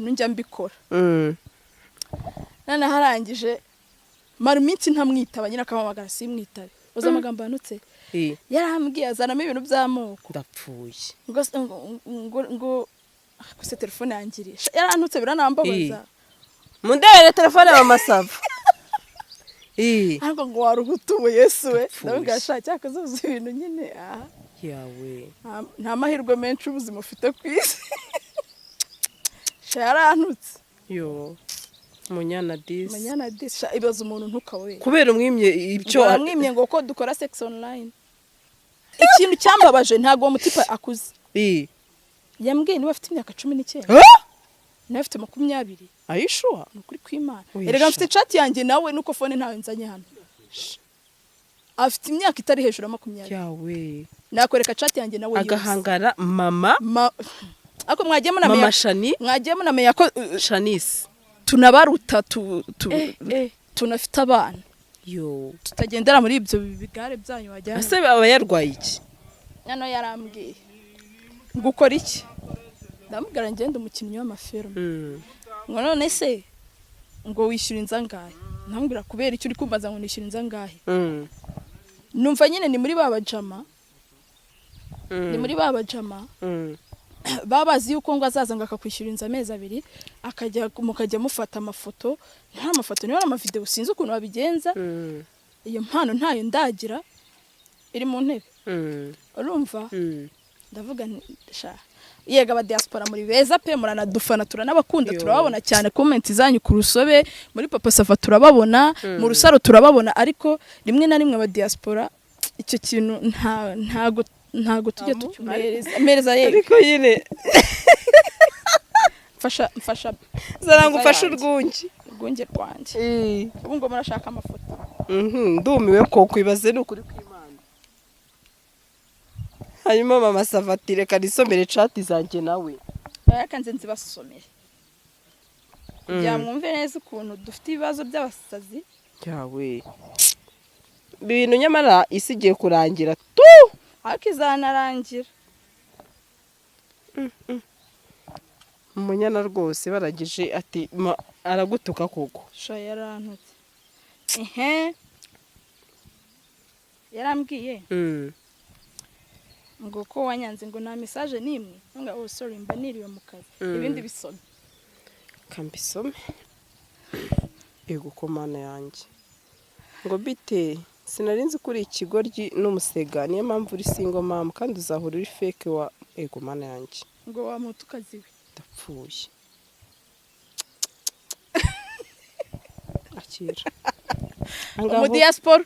njya mbikora nana harangije mara iminsi ntamwitaba nyina akamamagara simwitabe uza amagambo yanutse yarambwiye azanamo ibintu by'amoko ndapfuye ngo kuse telefone yangirisha yarantutse biranambabaza mundere telefone y'amasava ariko ngo warugutuye Yesu we ndavuga ashaka akazuza ibintu nyine yawe nta mahirwe menshi ubuzima ufite kwisi yarantutse yo munyana disi ibaza umuntu ntukawe kubera umwimye ibyo amwimye ngo ko dukora sex online ikintu cyambabaje ntago uwo mutipa akuze yambwiye niba afite imyaka 19 nawe afite 20 ayishwa nukuri kw'Imana erega mfite chat yanjye nawe nuko phone ntawe nzanye hano afite imyaka itari hejuru ya 20 yawe nakwereka chat yanjye nawe agahangara mama ako mwagiye munamenya mama Shani mwagiye munamenya ko Shanice tunabaruta tunafite abana yo tutagendera muri ibyo bigare byanyu wajyana ase aba yarwaye iki nano yarambwiye gukora iki ndamubwira ngende umukinnyi w'amafilme ngo none se ngo wishyura inzangahe ndamubwira kubera icyo uri kumbaza ngo nishyura inzangahe numva nyine ni muri babajama babazi yuko ngo azaza ngo akakwishyura inza amezi 2 mukajya mufata amafoto nta mafoto niyo amavideo sinzi ukuntu babigenza iyo mpano ntayo ndagira iri mu ntebe urumva ndavuga sha yega aba diaspora muri beza pe muranadufana turanabakunda turababona cyane comment zanyu ku rusobe muri papa safa turababona mu rusaro turababona ariko rimwe na rimwe aba diaspora icyo kintu ntago tujye tucyumereza yego ariko yine mfasha zaranga ufasha urwungi rwanjye ubu ngo murashaka amafoto ndumiwe ko kwibaze n'ukuri kw'Imana hanyuma mama Savatire kanisomere chat zanjye nawe yakanze nzibasomere byamwumve neza ukuntu dufite ibibazo by'abasazi yawe bintu nyamara isigiye kurangira ariko izanarangira umunyana rwose baragije ati aragutuka koko sha yarantutse yarambwiye ngo ko wanyanze ngo nta message nimwe ngo sorry mba niriwe mu kazi ibindi bisome kambisome ego komana yanjye ngo bite sinarinzi kuri ikigoryi n'umusega niyo mpamvu uri single mom kandi uzahura uri fake wa ego mana yanjye ngo wa mutukazi we ndapfuye UMUDIASPORA